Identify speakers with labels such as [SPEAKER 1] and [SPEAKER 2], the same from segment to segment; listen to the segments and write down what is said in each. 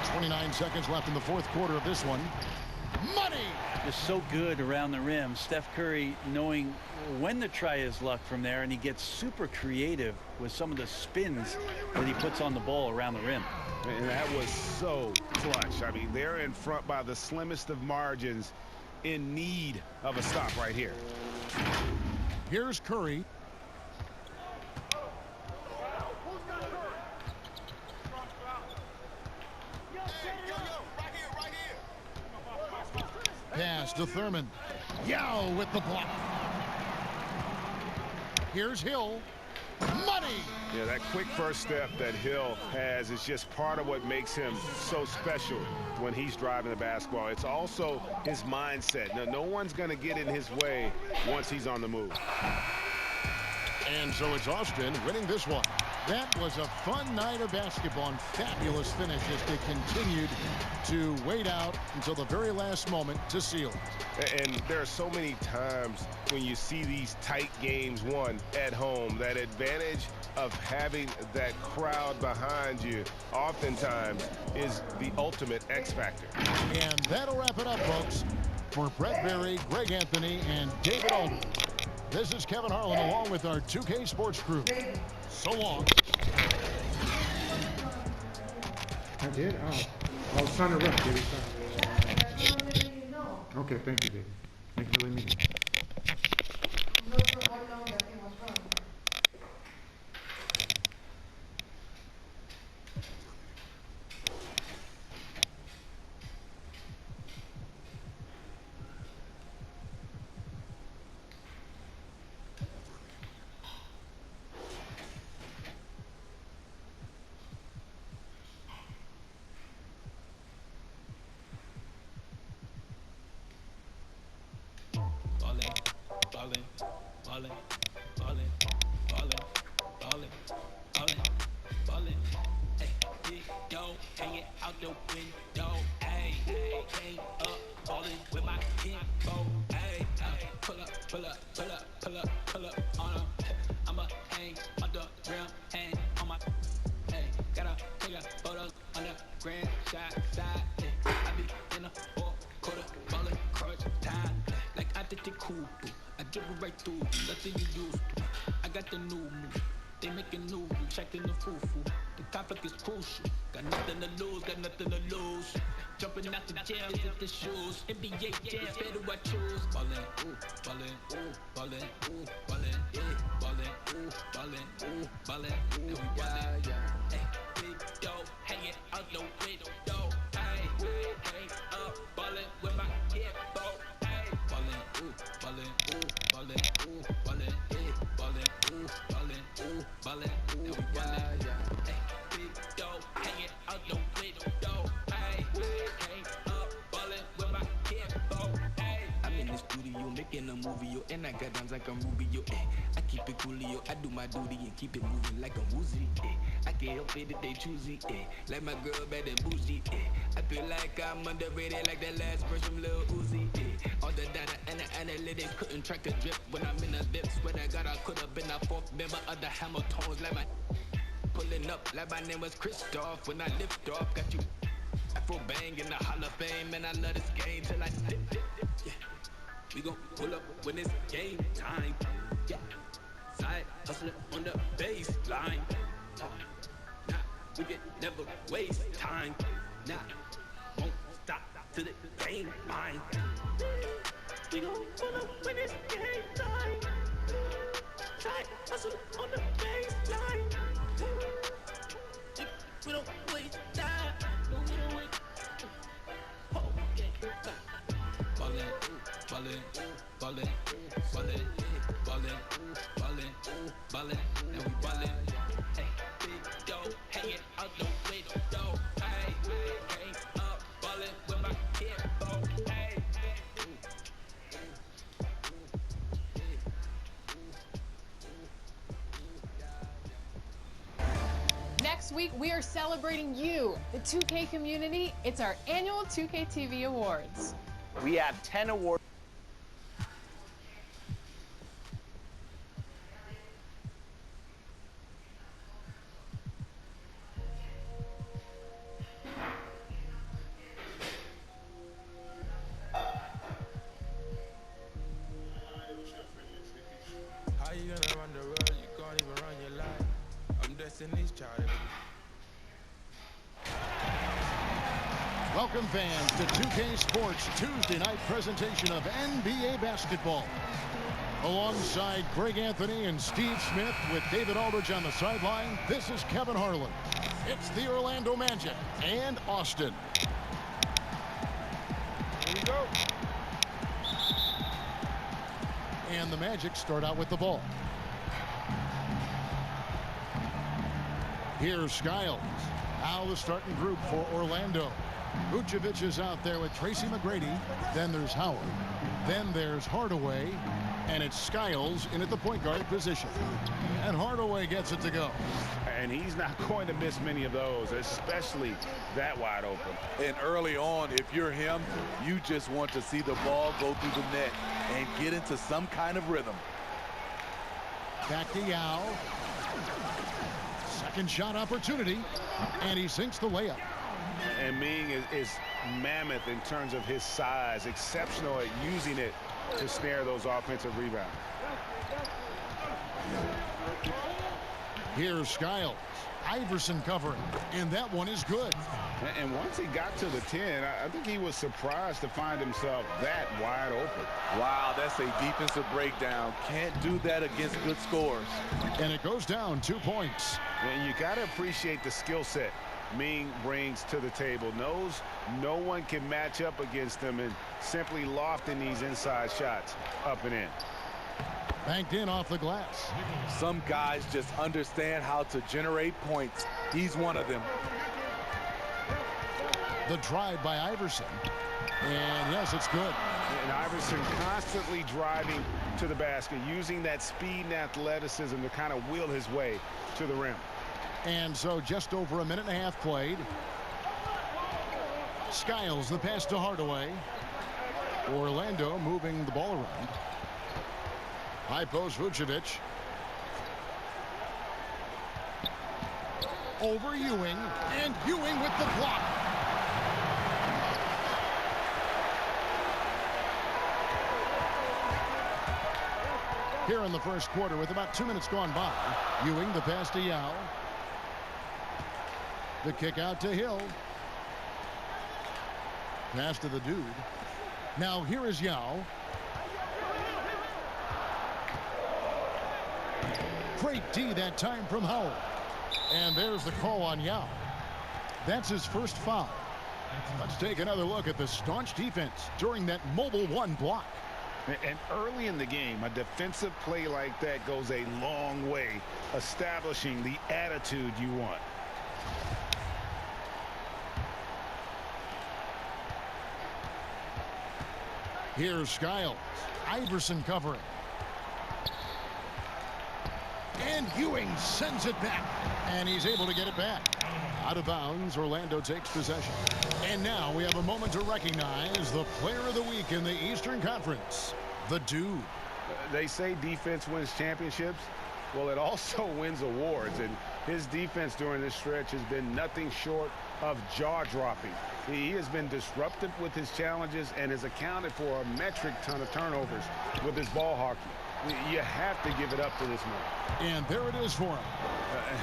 [SPEAKER 1] 29 seconds left in the fourth quarter of this one. Money!
[SPEAKER 2] Is so good around the rim. Steph Curry knowing when to try his luck from there, and he gets super creative with some of the spins that he puts on the ball around the rim.
[SPEAKER 3] And that was so clutch. I mean, they're in front by the slimmest of margins, in need of a stop right here.
[SPEAKER 1] Here's Curry. Pass to Thurman. Yao with the block. Here's Hill. Money!
[SPEAKER 3] Yeah, that quick first step that Hill has is just part of what makes him so special when he's driving the basketball. It's also his mindset. Now, no one's going to get in his way once he's on the move.
[SPEAKER 1] And so it's Austin winning this one. That was a fun night of basketball and fabulous finish as they continued to wait out until the very last moment to seal it.
[SPEAKER 3] And there are so many times when you see these tight games won at home, that advantage of having that crowd behind you oftentimes is the ultimate X factor.
[SPEAKER 1] And that'll wrap it up, folks. For Brett Berry, Greg Anthony, and David Aldridge, this is Kevin Harlan along with our 2K Sports crew. So long.
[SPEAKER 4] I did? Oh. I was trying to rush, David. Okay, thank you, David. Thank you for letting me know.
[SPEAKER 5] Jumping out the jail, hit the shoes. NBA jam, better I choose. Ballin', ooh, ballin', ooh, ballin', ooh, ballin', yeah, ballin', ooh, ballin', ooh, ballin', ooh, and we ballin'. Hey, big dough, hanging out the window. Hey, hang up, ballin' with my kid, bo. Hey, ballin', ooh, ballin', ooh, ballin', ooh, ballin', yeah, ballin', ooh, ballin', ooh, ballin', and we ballin'. Hey, big dough, hanging out the window.
[SPEAKER 6] In a movie, yo, and I got dimes like I'm Rubio, eh. I keep it coolio, I do my duty and keep it moving like I'm woozy, eh. I can't help it if they choosy, eh. Like my girl bad and bougie, eh. I feel like I'm underrated like that last verse from Lil Uzi, eh. All the data and the analytics couldn't track the drip when I'm in the lips. Swear to God, I could have been a fourth member of the Hamiltons, like my pulling up like my name was Christoph. When I lift off, got you Afro bang in the Hall of Fame, and I love this game till I dip, yeah. We gon' pull up when it's game time. Yeah, side hustling on the baseline. Nah, we can never waste time. Nah, won't stop till the game mine. We gon' pull up when it's game time. Side hustling on the baseline. We don't waste time. No, we don't waste. Oh, yeah, ballin', ballin', ballin', ballin', ballin', ballin', ballin', and we ballin'. Hey, big dough, hanging out the window. Hey, hang up, ballin' with my kid, bo. Hey.
[SPEAKER 7] Next week, we are celebrating you, the 2K community. It's our annual 2K TV Awards.
[SPEAKER 2] We have 10 awards.
[SPEAKER 1] Welcome fans to 2K Sports Tuesday night presentation of NBA basketball. Alongside Greg Anthony and Steve Smith with David Aldridge on the sideline, this is Kevin Harlan. It's the Orlando Magic and Austin.
[SPEAKER 3] Here we go.
[SPEAKER 1] And the Magic start out with the ball. Here's Skiles. Now the starting group for Orlando. Vucevic is out there with Tracy McGrady. Then there's Howard. Then there's Hardaway. And it's Skiles in at the point guard position. And Hardaway gets it to go.
[SPEAKER 3] And he's not going to miss many of those, especially that wide open.
[SPEAKER 8] And early on, if you're him, you just want to see the ball go through the net and get into some kind of rhythm.
[SPEAKER 1] Back to Yao. Second shot opportunity. And he sinks the layup.
[SPEAKER 3] And Ming is mammoth in terms of his size, exceptional at using it to snare those offensive rebounds.
[SPEAKER 1] Here's Skiles. Iverson covering, and that one is good.
[SPEAKER 3] And once he got to the 10, I think he was surprised to find himself that wide open.
[SPEAKER 8] Wow, that's a defensive breakdown. Can't do that against good scores.
[SPEAKER 1] And it goes down 2 points.
[SPEAKER 3] And you got to appreciate the skill set Ming brings to the table. Knows no one can match up against him and simply lofting these inside shots up and in.
[SPEAKER 1] Banked in off the glass.
[SPEAKER 8] Some guys just understand how to generate points. He's one of them.
[SPEAKER 1] The drive by Iverson. And yes, it's good.
[SPEAKER 3] And Iverson constantly driving to the basket, using that speed and athleticism to kind of wheel his way to the rim.
[SPEAKER 1] And so just over a minute and a half played. Skiles the pass to Hardaway. Orlando moving the ball around. High post Vucevic. Over Ewing. And Ewing with the block. Here in the first quarter with about 2 minutes gone by. Ewing the pass to Yao. The kick out to Hill. Pass to the dude. Now here is Yao. Great D that time from Howard. And there's the call on Yao. That's his first foul. Let's take another look at the staunch defense during that mobile one block.
[SPEAKER 3] And early in the game, a defensive play like that goes a long way, establishing the attitude you want.
[SPEAKER 1] Here's Skiles. Iverson covering. And Ewing sends it back. And he's able to get it back. Out of bounds, Orlando takes possession. And now we have a moment to recognize the player of the week in the Eastern Conference, the dude.
[SPEAKER 3] They say defense wins championships. Well, it also wins awards. And his defense during this stretch has been nothing short of jaw-dropping. He has been disruptive with his challenges and has accounted for a metric ton of turnovers with his ball hockey. You have to give it up to this man.
[SPEAKER 1] And there it is for him.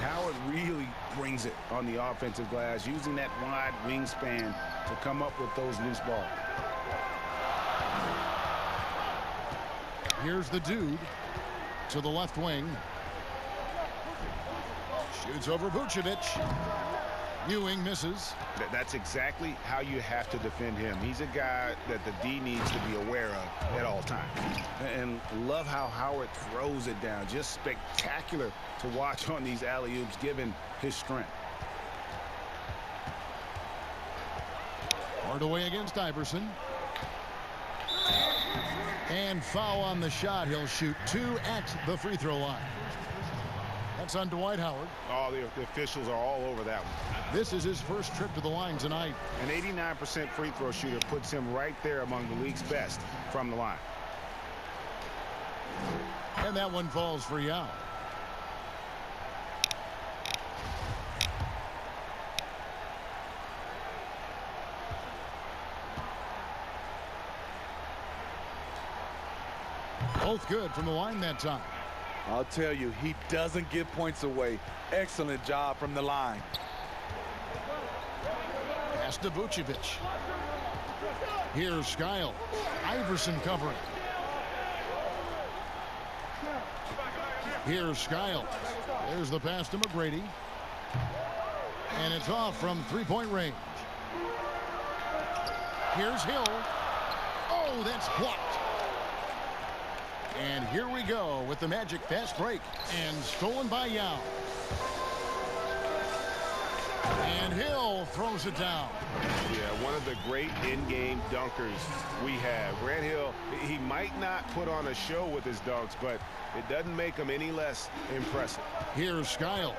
[SPEAKER 3] Howard really brings it on the offensive glass, using that wide wingspan to come up with those loose balls.
[SPEAKER 1] Here's the dude to the left wing. Shoots over Vucevic. Ewing misses.
[SPEAKER 3] That's exactly how you have to defend him. He's a guy that the D needs to be aware of at all times. And love how Howard throws it down. Just spectacular to watch on these alley-oops, given his strength.
[SPEAKER 1] Hardaway against Iverson. And foul on the shot. He'll shoot 2 at the free throw line. That's on Dwight Howard.
[SPEAKER 3] Oh, the officials are all over that one.
[SPEAKER 1] This is his first trip to the line tonight.
[SPEAKER 3] An 89% free throw shooter puts him right there among the league's best from the line.
[SPEAKER 1] And that one falls for Yao. Both good from the line that time.
[SPEAKER 8] I'll tell you, he doesn't give points away. Excellent job from the line.
[SPEAKER 1] Pass to Vucevic. Here's Skyle. Iverson covering. Here's Skyle. There's the pass to McGrady. And it's off from three-point range. Here's Hill. Oh, that's blocked. And here we go with the Magic fast break. And stolen by Yao. And Hill throws it down.
[SPEAKER 3] Yeah, one of the great in-game dunkers we have. Grant Hill, he might not put on a show with his dunks, but it doesn't make him any less impressive.
[SPEAKER 1] Here's Skiles.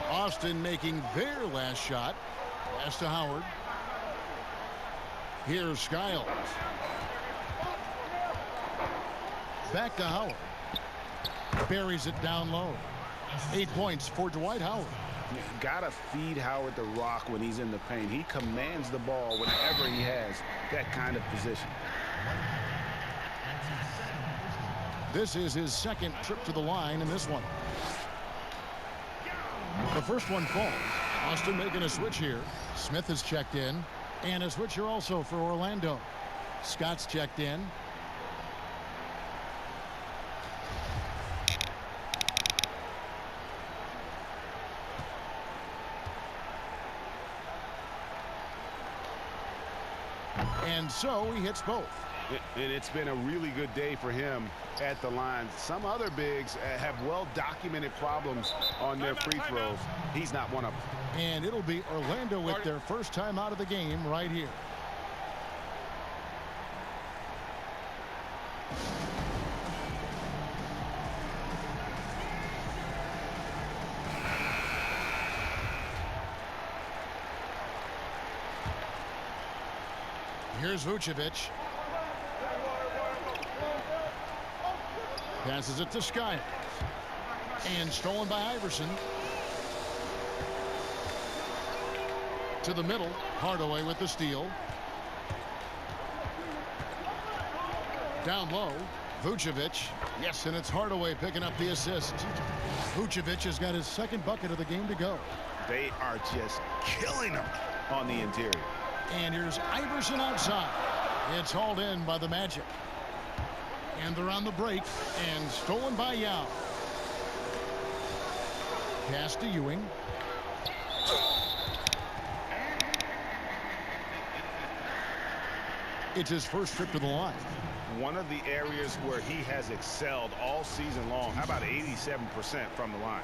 [SPEAKER 1] Austin making their last shot. Pass to Howard. Here's Skiles. Back to Howard. Buries it down low. 8 points for Dwight Howard.
[SPEAKER 3] You've got to feed Howard the rock when he's in the paint. He commands the ball whenever he has that kind of position.
[SPEAKER 1] This is his second trip to the line in this one. The first one falls. Austin making a switch here. Smith is checked in. And a switch here also for Orlando. Scott's checked in. And so he hits both.
[SPEAKER 3] And it's been a really good day for him at the line. Some other bigs have well-documented problems on their free throws. He's not one of them.
[SPEAKER 1] And it'll be Orlando with their first time out of the game right here. Here's Vucevic. Passes it to Skiles. And stolen by Iverson. To the middle. Hardaway with the steal. Down low. Vucevic. Yes, and it's Hardaway picking up the assist. Vucevic has got his second bucket of the game to go.
[SPEAKER 3] They are just killing him on the interior.
[SPEAKER 1] And here's Iverson outside. It's hauled in by the Magic. And they're on the break. And stolen by Yao. Pass to Ewing. It's his first trip to the line.
[SPEAKER 3] One of the areas where he has excelled all season long. How about 87% from the line?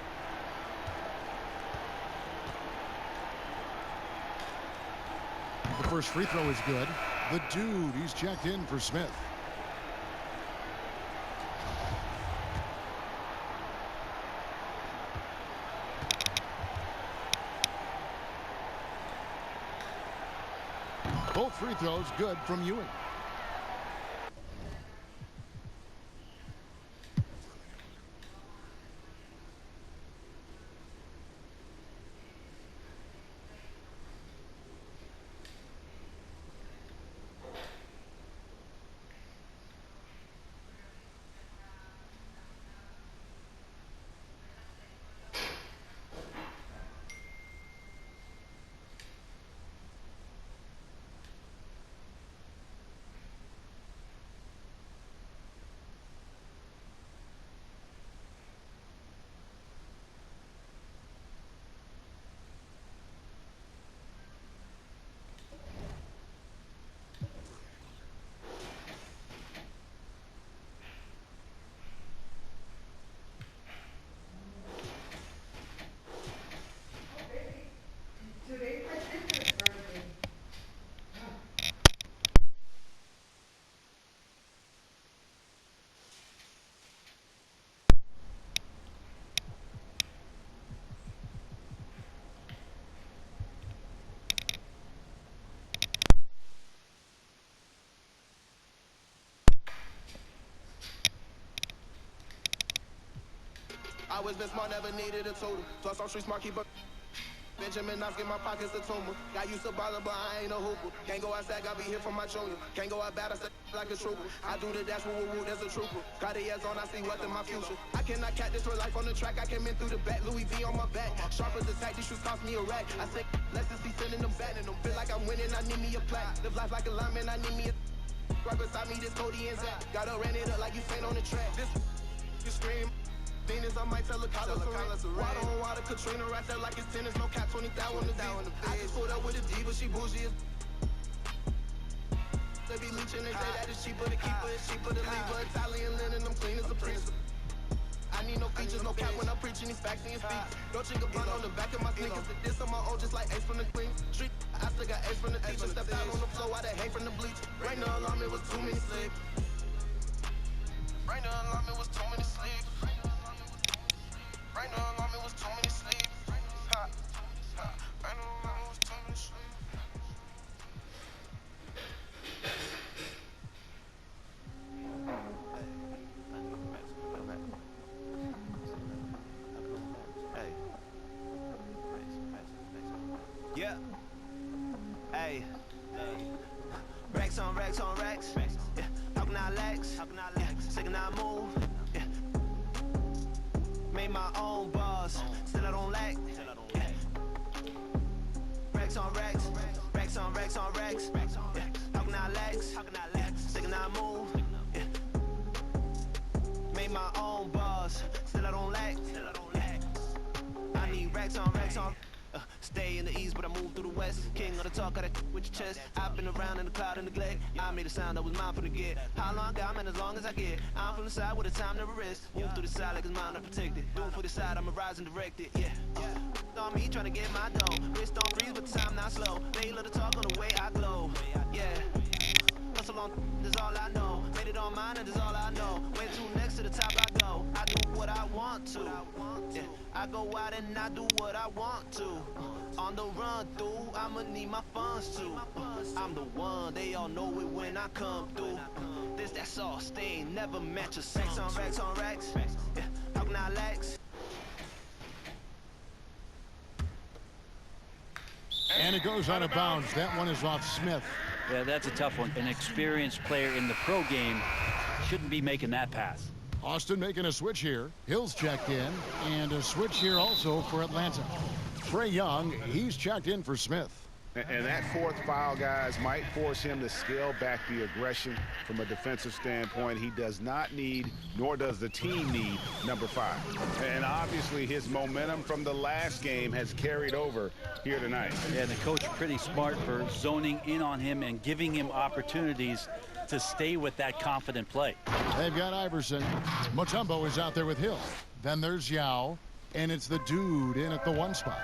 [SPEAKER 1] The first free throw is good. The dude, he's checked in for Smith. Both free throws good from Ewing.
[SPEAKER 9] Always been smart, never needed a tutor. Plus I'm street smart, keep a Benjamin Knopf, get my pockets a tumor. Got used to ballin', but I ain't a hooper. Can't go outside, got be here for my junior. Can't go out bad, I stay like a trooper. I do the dash, woo, that's a trooper. Cartier's on, I see what's in my future. I cannot catch this for life on the track. I came in through the back, Louis V on my back. Sharp as the tack, these shoes cost me a rack. I say, let's just be sending them back, and them feel like I'm winning, I need me a plaque. Live life like a lineman, I need me a right beside me, this Cody and Zach. Gotta ran it up like you faint on the track. This you scream. Venus, I might tell a collar for water on water, Katrina right there like it's tennis, no cap, 20,000 on the beat. I just pulled up with a diva, she bougie as they be leeching, they say that it's cheaper to keep her, it's cheaper to leave her. Italian linen, I'm clean as a priest. I need no features, no cap when I'm preaching these facts in your speech. Dolce & Gabbana on the back of my sneakers. This on my own, just like Ace from the Queen Street. I still got Ace from the teacher. Stepped out on the floor, I had hang from the bleach. Rain the alarm, it was too many sleep. Rain the alarm, it was too many sleep. Rain the alarm, it was too many sleep. Ha, ha. Rain the alarm, it was too many sleep.
[SPEAKER 10] Yeah. Hey. Racks on racks on racks. Yeah. How can I lax? Sick and I move. Yeah. Made my own bars. Still I don't lack. Yeah. Racks on racks. Racks on racks on racks. Yeah. How can I lax? Sick and I move. Yeah. Made my own bars. Still I don't lack. Yeah. I need racks on racks on. Stay in the east, but I move through the west. King of the talk, got that with your chest. I've been around in the cloud and neglect. I made a sound that was mine for the get. How long I got, man, as long as I get. I'm from the side where the time never rests. Move through the side like it's mine, I protect it. Doing for the side, I'ma rise and direct it. Yeah. On me, trying to get my dough. Wrist on freeze, but the time not slow. They love to talk on the way I glow. Yeah. Hustle on, that's all I know. Made it on mine, and that's all I know. Way too next to the top I go. I do what I want to. Yeah. I go out and I do what I want to. On the run through, I'ma need my funds too. I'm the one, they all know it when I come through. That's all, stay never match a song. Racks on racks on racks. Yeah. How can I lax?
[SPEAKER 1] And it goes out of bounds. That one is off Smith.
[SPEAKER 2] Yeah, that's a tough one. An experienced player in the pro game shouldn't be making that pass.
[SPEAKER 1] Austin making a switch here. Hill's checked in. And a switch here also for Atlanta. Trae Young, he's checked in for Smith.
[SPEAKER 3] And that fourth foul, guys, might force him to scale back the aggression from a defensive standpoint. He does not need, nor does the team need, number 5. And obviously his momentum from the last game has carried over here tonight.
[SPEAKER 2] Yeah, the coach pretty smart for zoning in on him and giving him opportunities to stay with that confident play.
[SPEAKER 1] They've got Iverson. Mutombo is out there with Hill. Then there's Yao. And it's the dude in at the 1 spot.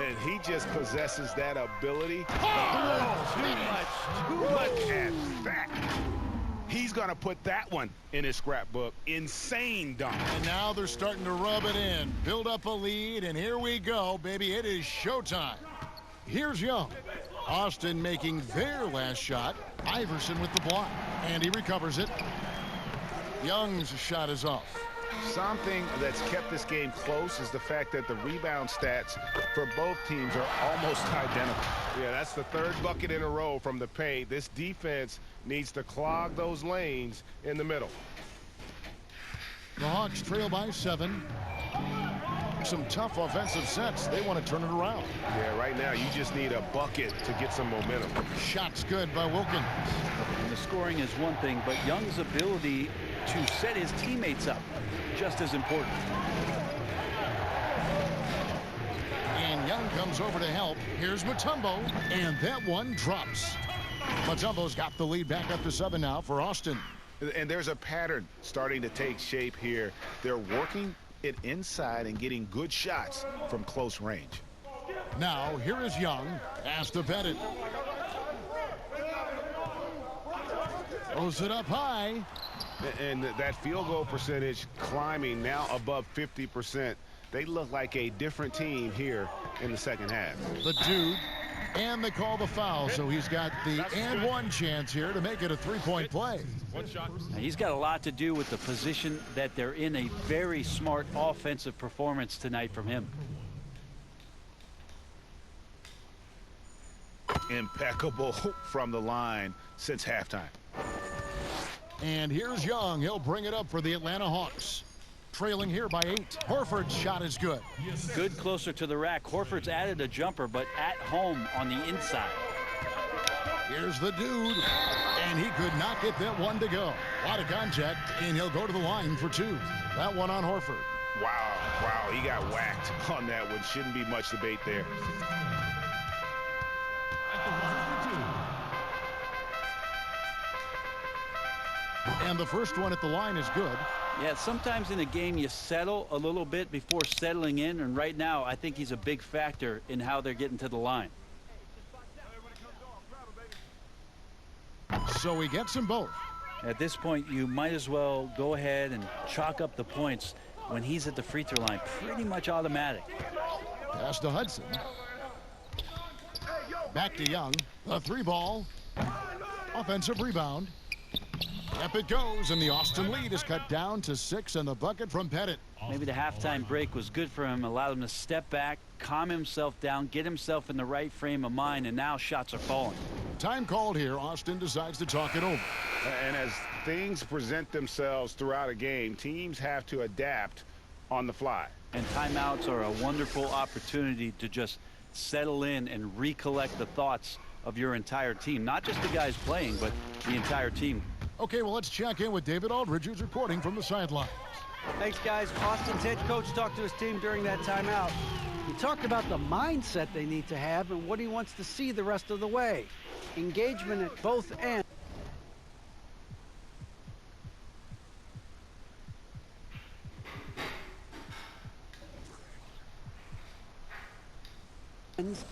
[SPEAKER 3] And he just possesses that ability.
[SPEAKER 1] Oh,
[SPEAKER 3] too much. Look at that. He's going to put that one in his scrapbook. Insane dunk.
[SPEAKER 1] And now they're starting to rub it in. Build up a lead, and here we go, baby. It is showtime. Here's Young. Austin making their last shot. Iverson with the block. And he recovers it. Young's shot is off.
[SPEAKER 3] Something that's kept this game close is the fact that the rebound stats for both teams are almost identical. Yeah, that's the 3rd bucket in a row from the paint. This defense needs to clog those lanes in the middle.
[SPEAKER 1] The Hawks trail by 7. Some tough offensive sets. They want to turn it around.
[SPEAKER 3] Yeah, right now you just need a bucket to get some momentum.
[SPEAKER 1] Shots good by Wilkins.
[SPEAKER 2] And the scoring is one thing, but Young's ability to set his teammates up just as important.
[SPEAKER 1] And Young comes over to help. Here's Mutombo, and that one drops. Mutombo's got the lead back up to 7 now for Austin.
[SPEAKER 3] And there's a pattern starting to take shape here. They're working it inside and getting good shots from close range.
[SPEAKER 1] Now here is Young, asked to bet it. Throws it up high.
[SPEAKER 3] And that field goal percentage climbing now above 50%. They look like a different team here in the second half.
[SPEAKER 1] The dude, and they call the foul, so he's got the and one chance here to make it a 3-point play.
[SPEAKER 2] One shot. He's got a lot to do with the position that they're in. A very smart offensive performance tonight from him.
[SPEAKER 3] Impeccable from the line since halftime.
[SPEAKER 1] And here's Young. He'll bring it up for the Atlanta Hawks. Trailing here by 8. Horford's shot is good.
[SPEAKER 2] Good closer to the rack. Horford's added a jumper, but at home on the inside.
[SPEAKER 1] Here's the dude, and he could not get that one to go. A lot of contact, and he'll go to the line for 2. That one on Horford.
[SPEAKER 3] Wow, he got whacked on that one. Shouldn't be much debate there.
[SPEAKER 1] And the first one at the line is good.
[SPEAKER 2] Yeah, sometimes in a game you settle a little bit before settling in, and right now I think he's a big factor in how they're getting to the line.
[SPEAKER 1] So he gets them both.
[SPEAKER 2] At this point, you might as well go ahead and chalk up the points when he's at the free throw line. Pretty much automatic.
[SPEAKER 1] Pass to Hudson. Back to Young. The 3-ball. Offensive rebound. Up it goes, and the Austin lead is cut down to 6, and the bucket from Pettit.
[SPEAKER 2] Maybe the halftime break was good for him, allowed him to step back, calm himself down, get himself in the right frame of mind, and now shots are falling.
[SPEAKER 1] Time called here. Austin decides to talk it over.
[SPEAKER 3] And as things present themselves throughout a game, teams have to adapt on the fly.
[SPEAKER 2] And timeouts are a wonderful opportunity to just settle in and recollect the thoughts of your entire team. Not just the guys playing, but the entire team.
[SPEAKER 1] Okay, well, let's check in with David Aldridge, who's reporting from the sideline.
[SPEAKER 11] Thanks, guys. Austin's head coach talked to his team during that timeout. He talked about the mindset they need to have and what he wants to see the rest of the way. Engagement at both ends.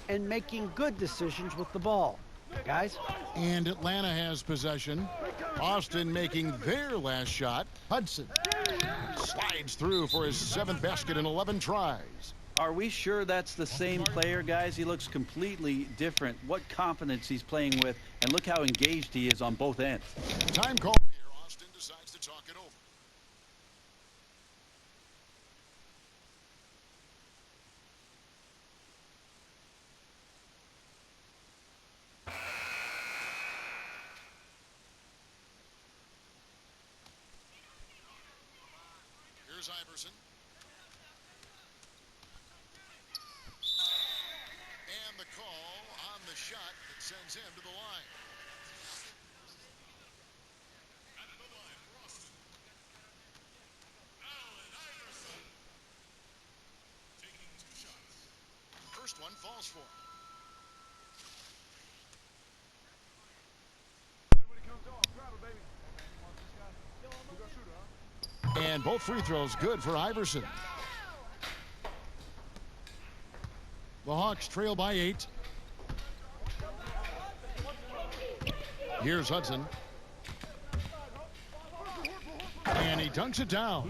[SPEAKER 11] And making good decisions with the ball. Guys?
[SPEAKER 1] And Atlanta has possession. Austin making their last shot. Hudson slides through for his 7th basket in 11 tries.
[SPEAKER 2] Are we sure that's the same player, guys? He looks completely different. What confidence he's playing with, and look how engaged he is on both ends.
[SPEAKER 1] Time called here. Austin decides to talk it over. Here's Iverson. And the call on the shot that sends him to the line. At the line for Austin, Allen Iverson. Taking 2 shots. First one falls for him. And both free throws good for Iverson. The Hawks trail by 8. Here's Hudson. And he dunks it down.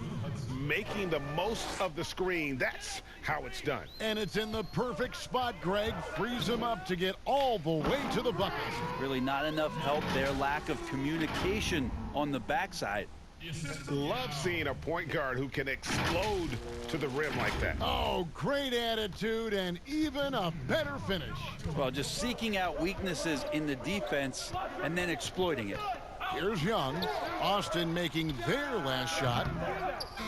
[SPEAKER 3] Making the most of the screen. That's how it's done.
[SPEAKER 1] And it's in the perfect spot, Greg. Frees him up to get all the way to the bucket.
[SPEAKER 2] Really not enough help there. Lack of communication on the backside.
[SPEAKER 3] Love seeing a point guard who can explode to the rim like that.
[SPEAKER 1] Oh, great attitude and even a better finish.
[SPEAKER 2] Well, just seeking out weaknesses in the defense and then exploiting it.
[SPEAKER 1] Here's Young. Austin making their last shot.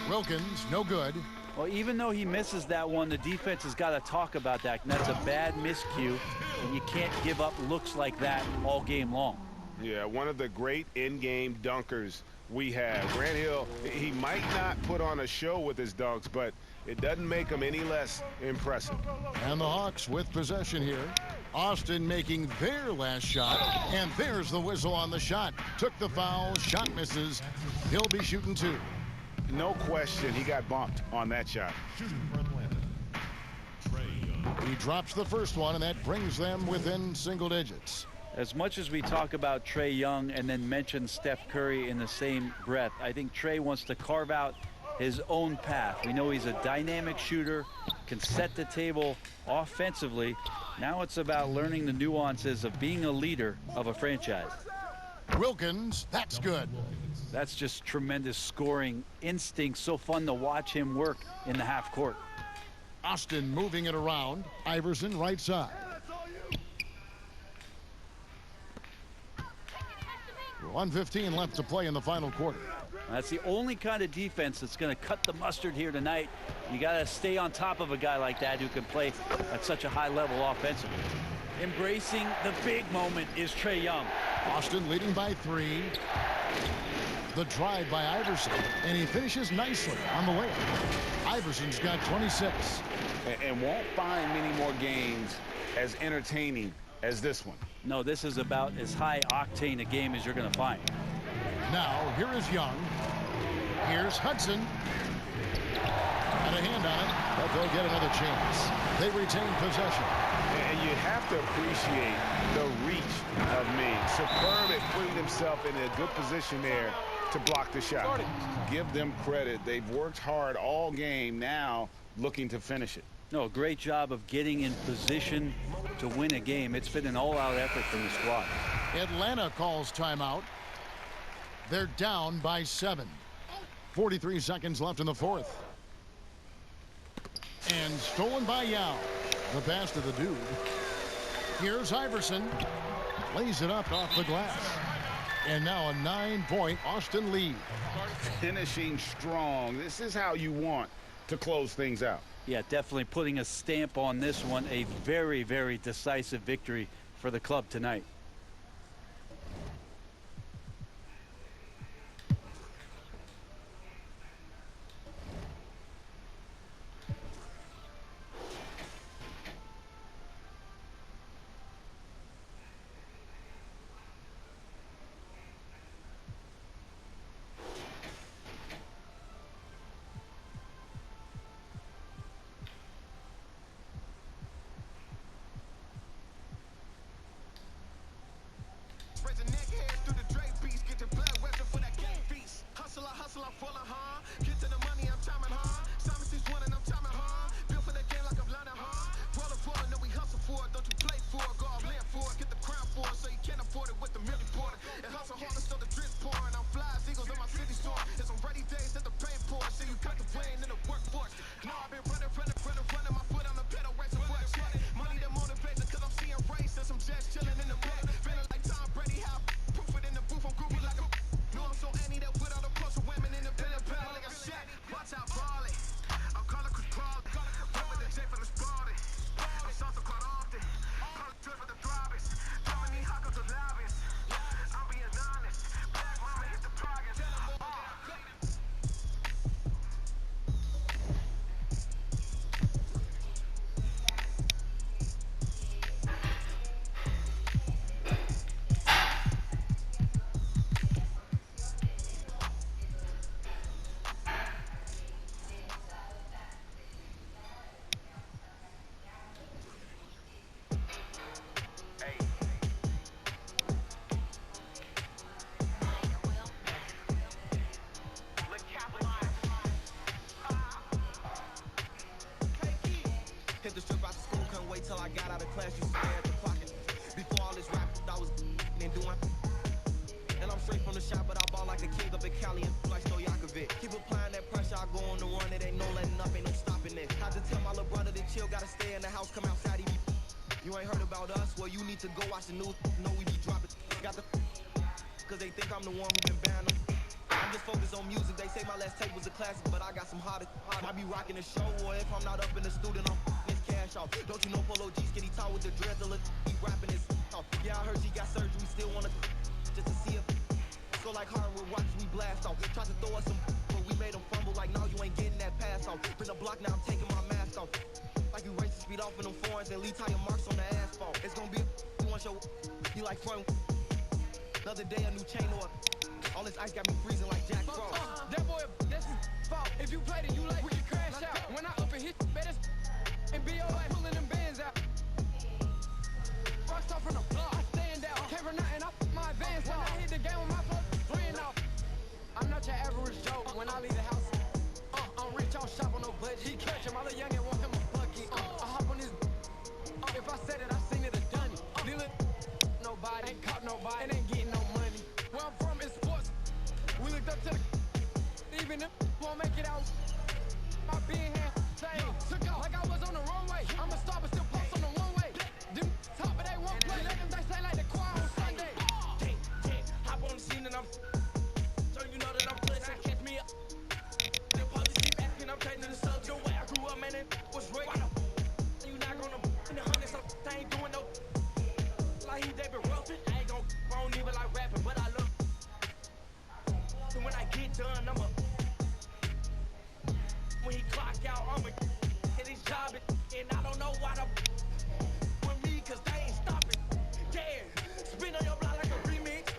[SPEAKER 1] Wilkins, no good.
[SPEAKER 2] Well, even though he misses that one, the defense has got to talk about that. And that's a bad miscue, and you can't give up looks like that all game long.
[SPEAKER 3] Yeah, one of the great in-game dunkers we have. Grant Hill, he might not put on a show with his dunks, but it doesn't make him any less impressive.
[SPEAKER 1] And the Hawks with possession here. Austin making their last shot, and there's the whistle on the shot. Took the foul, shot misses. He'll be shooting 2.
[SPEAKER 3] No question, he got bumped on that shot.
[SPEAKER 1] He drops the first one, and that brings them within single digits.
[SPEAKER 2] As much as we talk about Trae Young and then mention Steph Curry in the same breath, I think Trae wants to carve out his own path. We know he's a dynamic shooter, can set the table offensively. Now it's about learning the nuances of being a leader of a franchise.
[SPEAKER 1] Wilkins, that's good.
[SPEAKER 2] That's just tremendous scoring instinct. So fun to watch him work in the half court.
[SPEAKER 1] Austin moving it around. Iverson right side. 1:15 left to play in the final quarter.
[SPEAKER 2] That's the only kind of defense that's going to cut the mustard here tonight. You got to stay on top of a guy like that who can play at such a high level offensively. embracing the big moment is Trae Young.
[SPEAKER 1] Austin leading by 3. The drive by Iverson, and he finishes nicely on the layup. Iverson's got 26.
[SPEAKER 3] And won't find many more games as entertaining as this one.
[SPEAKER 2] No, this is about as high octane a game as you're going to find.
[SPEAKER 1] Now, here is Young. Here's Hudson. Got a hand on it, but they'll get another chance. They retain possession.
[SPEAKER 3] And you have to appreciate the reach of Mead. Superb at putting himself in a good position there to block the shot. Give them credit. They've worked hard all game, now looking to finish it.
[SPEAKER 2] No, great job of getting in position to win a game. It's been an all-out effort from the squad.
[SPEAKER 1] Atlanta calls timeout. They're down by 7. 43 seconds left in the fourth. And stolen by Yao. The pass to the dude. Here's Iverson. Lays it up off the glass. And now a 9-point Austin lead.
[SPEAKER 3] Finishing strong. This is how you want to close things out.
[SPEAKER 2] Yeah, definitely putting a stamp on this one. A very, very decisive victory for the club tonight.
[SPEAKER 9] Hit the strip out of school, couldn't wait till I got out of class. Used to stare at the clock. Before all this rap, I was and doing. And I'm straight from the shop, but I ball like a king up in Cali and like Stojakovic. Keep applying that pressure, I go on the run. It ain't no letting up, ain't no stopping it. Had to tell my little brother to chill, gotta stay in the house, come outside. You ain't heard about us? Well, you need to go watch the news. Know we be dropping. Got the cause they think I'm the one who been banned them. I'm just focused on music. They say my last tape was a classic, but I got some hotter. I be rocking the show, or if I'm not up in the studio, I'm this cash off. Don't you know Polo G skinny tall with the dreads? He rapping his off. Yeah, I heard she got surgery, still wanna just to see if. So like hardwood watch, we blast off. Tried to throw us some, but we made them fumble. Like now you ain't getting that pass off. Been a block, now I'm taking my mask off. Like you race the speed off in them foreigns and leave tire marks on the asphalt. It's gonna be a one show. You like front. Another day, a new chain or. All this ice got me freezing like Jack Frost.
[SPEAKER 6] That boy, that's his fault. If you played it, you like, we can crash out. When I up and hit, better and be alright, pulling them bands out. First off from the block, I stand out. Came from nothing, I put my advance on. When I hit the game with my blood, playing off. I'm not your average Joe when I leave the house. I'm rich, I don't shop on no budget. He catch him, all the young and want him a bucket. I hop on his. If I said it, I seen it or done it. Dealing, nobody, ain't caught nobody, and ain't getting no money. Where I'm from is sports. We looked up to the. Even if won't make it out. My being here, say, took off like I was on the runway. I'm a star, but still post on the one way. Them top, but they won't play. Let them they say like the choir on Sunday. Hop on the scene and I'm. So you know that I'm blessed. Catch me up. The police keep asking, I'm taking the subject away. I grew up, man, it was right. You not gonna in the hundreds, so they ain't doing no. top it. And I don't know why the with me, cause they ain't stopping. Yeah, spin on your block like a remix.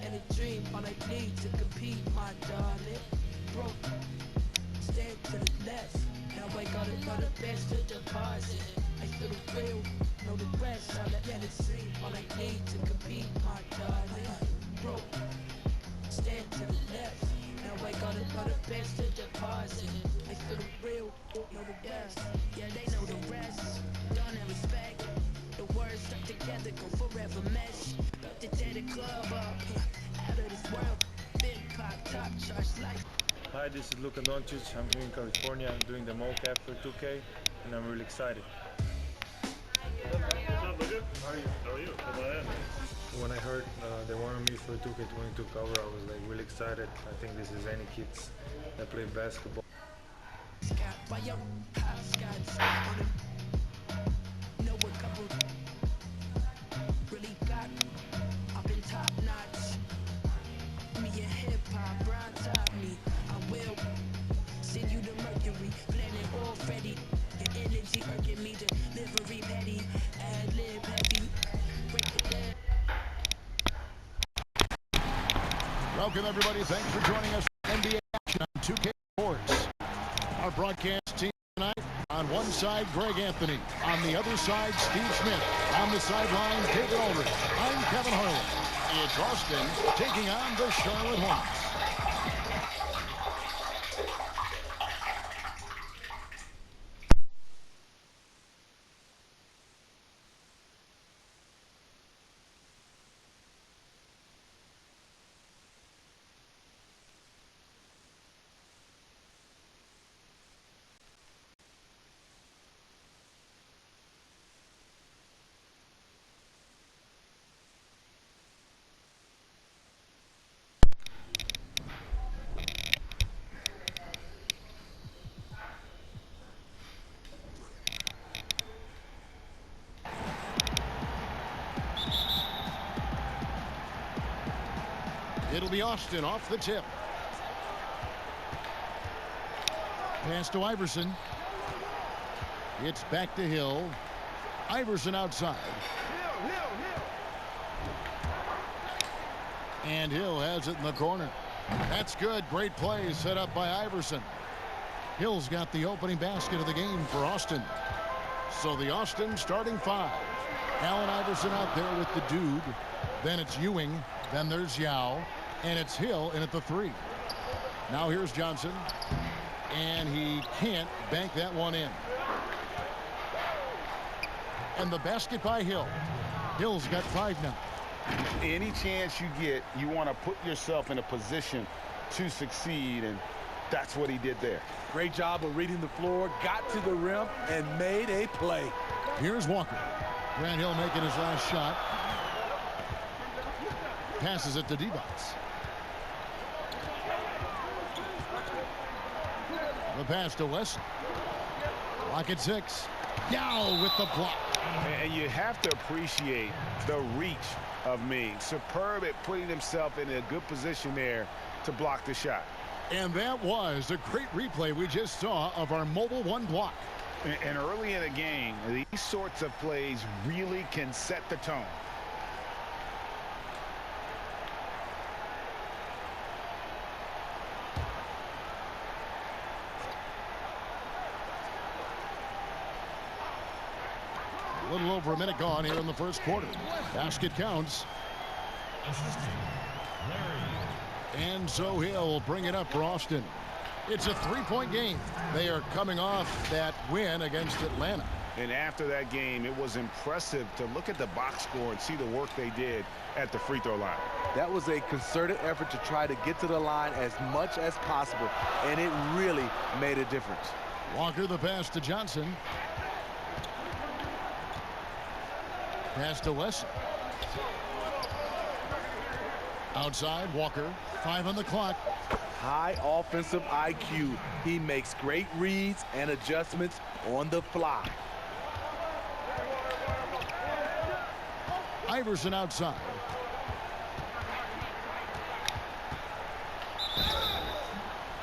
[SPEAKER 6] And a dream, all I need to compete, my darling. Broke, stand to the left. Now I got the best to deposit. I feel the real, know the rest. All I get is dream, all I need to compete, my darling. Broke, stand to the left. Now I got the best to deposit. I feel the real, know the rest. Yeah, they know the rest. Don't have respect. The words stuck together go forever mesh. About to tear the club up. Out of this world. Big pop, top charge life.
[SPEAKER 12] Hi, this is Luka Doncic. I'm here in California. I'm doing the mocap for 2K, and I'm really excited. When I heard they wanted me for 2K22 cover, I was like really excited. I think this is any kids that play basketball.
[SPEAKER 6] Really got up in top notch. Me and hip hop, brown top me. I will send you the Mercury, planet already. Your energy urging me to delivery petty, ad lib heavy. Break it down.
[SPEAKER 1] Welcome, everybody. Thanks for joining us for NBA action on 2K Sports. Our broadcast team tonight, on one side, Greg Anthony. On the other side, Steve Smith. On the sideline, David Aldridge. I'm Kevin Harlan. It's Austin taking on the Charlotte Hornets. It'll be Austin off the tip. Pass to Iverson. It's back to Hill. Iverson outside. And Hill has it in the corner. That's good. Great play set up by Iverson. Hill's got the opening basket of the game for Austin. So the Austin starting five. Allen Iverson out there with the dude. Then it's Ewing. Then there's Yao. And it's Hill in at the three. Now here's Johnson. And he can't bank that one in. And the basket by Hill. Hill's got 5 now.
[SPEAKER 3] Any chance you get, you want to put yourself in a position to succeed, and that's what he did there.
[SPEAKER 8] Great job of reading the floor, got to the rim, and made a play.
[SPEAKER 1] Here's Walker. Grant Hill making his last shot. Passes it to D-Box. The pass to West. Lock at 6. Yao with the block.
[SPEAKER 3] And you have to appreciate the reach of Ming. Superb at putting himself in a good position there to block the shot.
[SPEAKER 1] And that was a great replay we just saw of our mobile one block.
[SPEAKER 3] And early in the game, these sorts of plays really can set the tone.
[SPEAKER 1] A little over a minute gone here in the first quarter. Basket counts. And so Hill bring it up for Austin. It's a 3-point game. They are coming off that win against Atlanta.
[SPEAKER 3] And after that game, it was impressive to look at the box score and see the work they did at the free throw line.
[SPEAKER 8] That was a concerted effort to try to get to the line as much as possible, and it really made a difference.
[SPEAKER 1] Walker, the pass to Johnson. Pass to West. Outside, Walker. 5 on the clock.
[SPEAKER 8] High offensive IQ. He makes great reads and adjustments on the fly.
[SPEAKER 1] Iverson outside.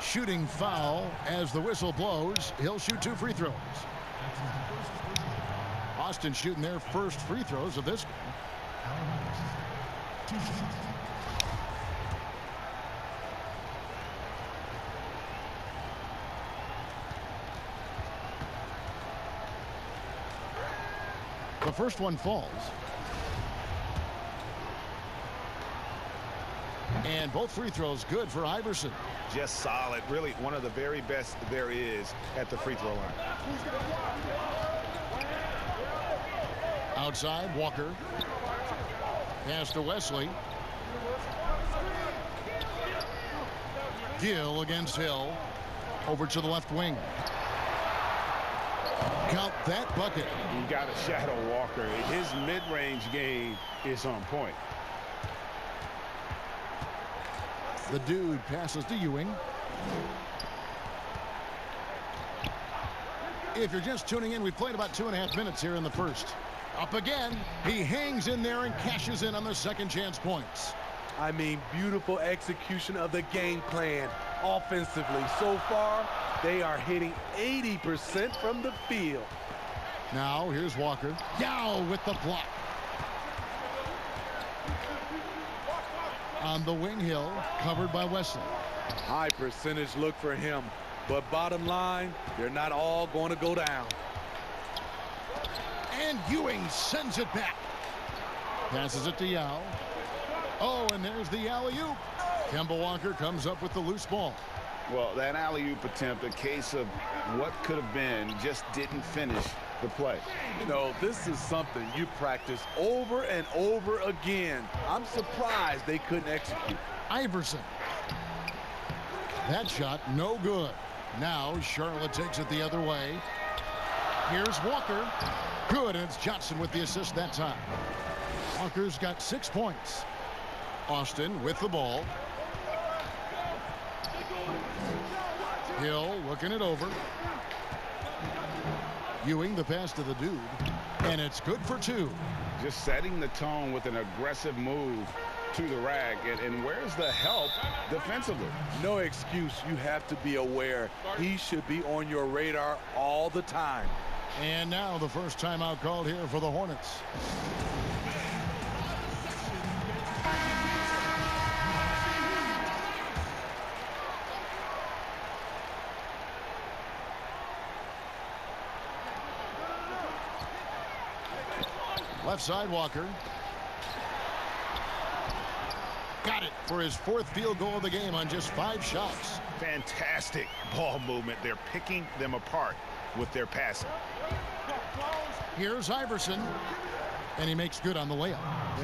[SPEAKER 1] Shooting foul as the whistle blows. He'll shoot 2 free throws. Austin shooting their first free throws of this game. The first one falls. And both free throws good for Iverson.
[SPEAKER 3] Just solid. Really one of the very best there is at the free throw line.
[SPEAKER 1] Outside, Walker. Pass to Wesley. Gill against Hill. Over to the left wing. Count that bucket.
[SPEAKER 3] You got to shadow Walker. His mid-range game is on point.
[SPEAKER 1] The dude passes to Ewing. If you're just tuning in, we played about 2.5 minutes here in the first. Up again. He hangs in there and cashes in on the second chance points.
[SPEAKER 8] I mean, beautiful execution of the game plan offensively. So far, they are hitting 80% from the field.
[SPEAKER 1] Now, here's Walker. Yao with the block. On the wing, Hill, covered by Wesley.
[SPEAKER 8] High percentage look for him. But bottom line, they're not all going to go down.
[SPEAKER 1] And Ewing sends it back. Passes it to Yao. Oh, and there's the alley-oop. Kemba Walker comes up with the loose ball.
[SPEAKER 3] Well, that alley-oop attempt, a case of what could have been, just didn't finish the play.
[SPEAKER 8] You know, this is something you practice over and over again. I'm surprised they couldn't execute.
[SPEAKER 1] Iverson. That shot no good. Now Charlotte takes it the other way. Here's Walker. Good, and it's Johnson with the assist that time. Walker's got 6 points. Austin with the ball. Hill looking it over. Ewing the pass to the dude. And it's good for 2.
[SPEAKER 3] Just setting the tone with an aggressive move to the rack. And where's the help defensively?
[SPEAKER 8] No excuse. You have to be aware. He should be on your radar all the time.
[SPEAKER 1] And now the first timeout called here for the Hornets. Left side, Walker. Got it for his 4th field goal of the game on just 5 shots.
[SPEAKER 3] Fantastic ball movement. They're picking them apart with their passing.
[SPEAKER 1] Here's Iverson. And he makes good on the layup.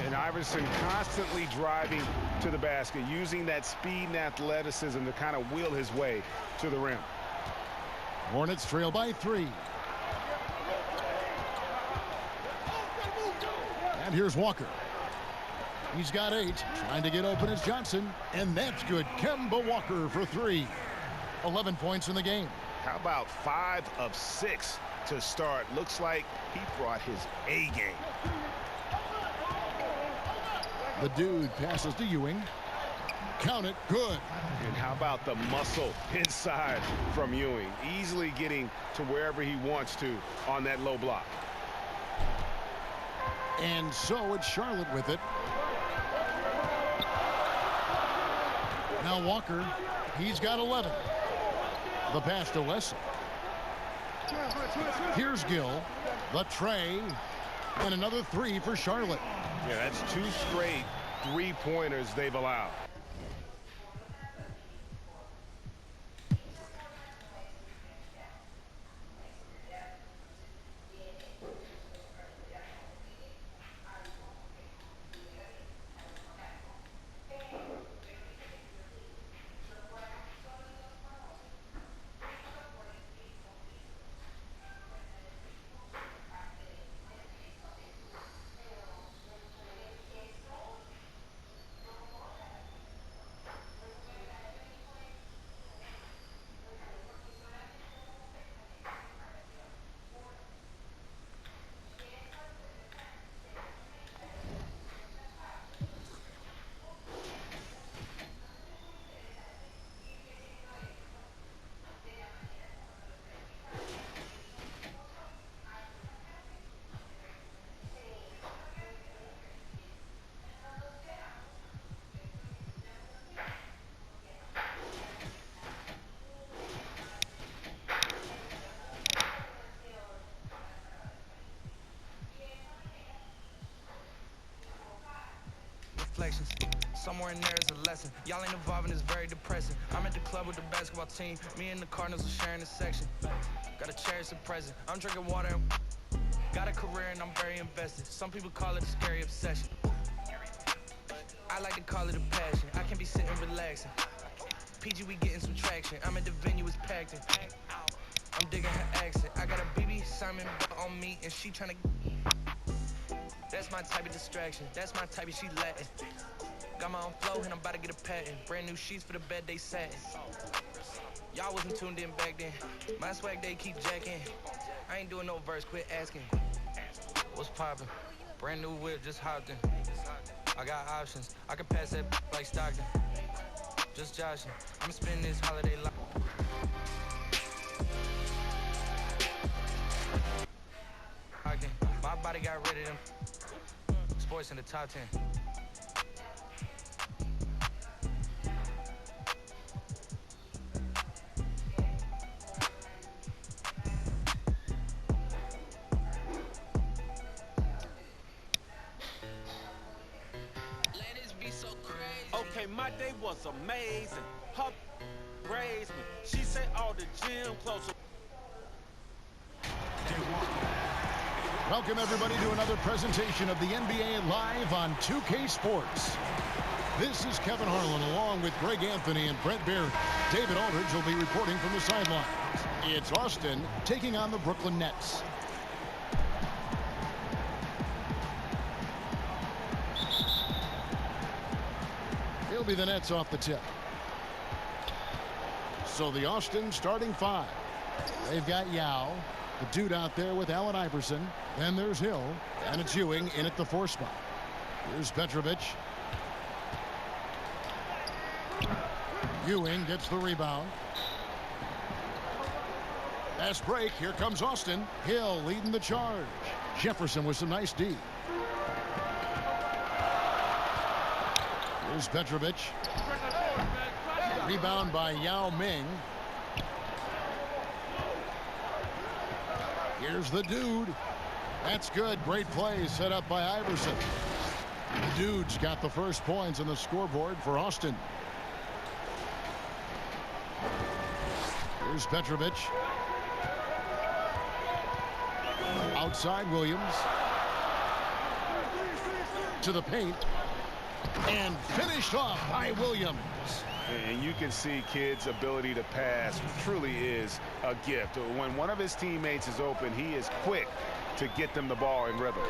[SPEAKER 3] And Iverson constantly driving to the basket, using that speed and athleticism to kind of wheel his way to the rim.
[SPEAKER 1] Hornets trail by 3. And here's Walker. He's got 8. Trying to get open is Johnson. And that's good. Kemba Walker for 3. 11 points in the game.
[SPEAKER 3] How about 5 of 6 to start? Looks like he brought his A game.
[SPEAKER 1] The dude passes to Ewing. Count it. Good.
[SPEAKER 3] And how about the muscle inside from Ewing? Easily getting to wherever he wants to on that low block.
[SPEAKER 1] And so it's Charlotte with it. Now Walker, he's got 11. The pass to Wesley. Here's Gill, the tray, and another 3 for Charlotte.
[SPEAKER 3] Yeah, that's 2 straight 3-pointers they've allowed.
[SPEAKER 6] and there's a lesson. Y'all ain't evolving, it's very depressing. I'm at the club with the basketball team. Me and the Cardinals are sharing a section. Gotta cherish the present. I'm drinking water and got a career and I'm very invested. Some people call it a scary obsession. I like to call it a passion. I can be sitting relaxing. PG, we getting some traction. I'm at the venue, it's packed in. I'm digging her accent. I got a BB Simon on me and she tryna. That's my type of distraction. That's my type of she Latin. Got my own flow and I'm about to get a patent. Brand new sheets for the bed they satin. Y'all wasn't tuned in back then. My swag they keep jacking. I ain't doing no verse, quit asking. What's poppin'? Brand new whip, just hopped in. I got options. I can pass that like Stockton. Just joshing. I'm spending this holiday life. My body got rid of them. Sports in the top 10.
[SPEAKER 13] Okay, my day was amazing. Her raised me. She said all the gym clothes.
[SPEAKER 1] Welcome everybody to another presentation of the NBA Live on 2K Sports. This is Kevin Harlan along with Greg Anthony and Brett Baird. David Aldridge will be reporting from the sidelines. It's Austin taking on the Brooklyn Nets. It'll be the Nets off the tip. So the Austin starting five. They've got Yao, the dude out there with Allen Iverson. Then there's Hill, and it's Ewing in at the 4 spot. Here's Petrovic. Ewing gets the rebound. Fast break. Here comes Austin. Hill leading the charge. Jefferson with some nice D. Here's Petrovic. Rebound by Yao Ming. Here's the dude. That's good. Great play set up by Iverson. The dude's got the first points on the scoreboard for Austin. Here's Petrovic. Outside Williams. To the paint. And finished off by Williams.
[SPEAKER 3] And you can see Kidd's ability to pass truly is a gift. When one of his teammates is open, he is quick to get them the ball in rhythm.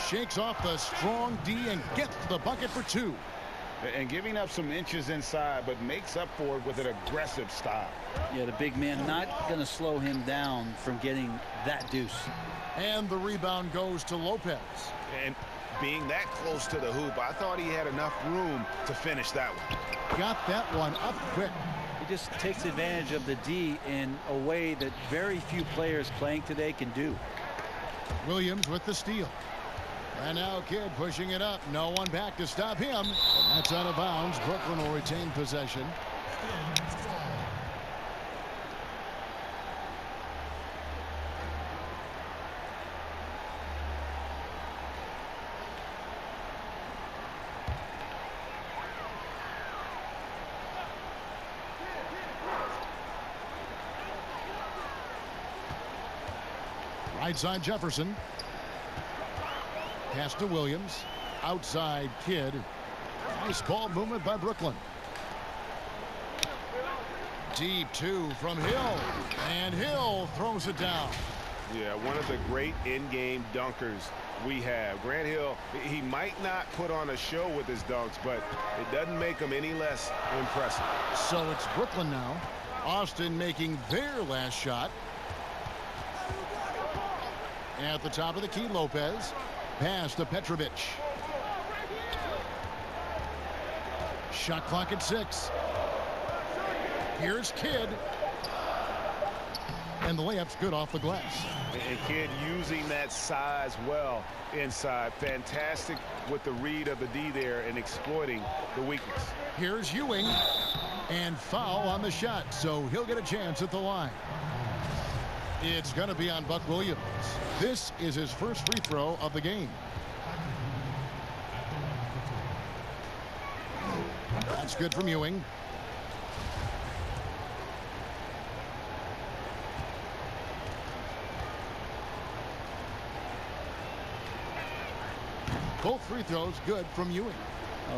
[SPEAKER 1] Shakes off the strong D and gets the bucket for 2.
[SPEAKER 14] And giving up some inches inside, but makes up for it with an aggressive style.
[SPEAKER 2] Yeah, the big man not going to slow him down from getting that deuce.
[SPEAKER 1] And the rebound goes to Lopez.
[SPEAKER 3] And being that close to the hoop, I thought he had enough room to finish that one.
[SPEAKER 1] Got that one up quick.
[SPEAKER 2] He just takes advantage of the D in a way that very few players playing today can do.
[SPEAKER 1] Williams with the steal. And now Kidd pushing it up. No one back to stop him. That's out of bounds. Brooklyn will retain possession. Right side Jefferson. Pass to Williams. Outside Kidd. Nice ball movement by Brooklyn. Deep 2 from Hill. And Hill throws it down.
[SPEAKER 3] Yeah, one of the great in-game dunkers we have. Grant Hill, he might not put on a show with his dunks, but it doesn't make him any less impressive.
[SPEAKER 1] So it's Brooklyn now. Austin making their last shot. At the top of the key, Lopez. Pass to Petrovic. Shot clock at 6. Here's Kidd. And the layup's good off the glass.
[SPEAKER 3] And Kidd using that size well inside. Fantastic with the read of the D there and exploiting the weakness.
[SPEAKER 1] Here's Ewing. And foul on the shot, so he'll get a chance at the line. It's going to be on Buck Williams. This is his first free throw of the game. It's good from Ewing. Both free throws good from Ewing.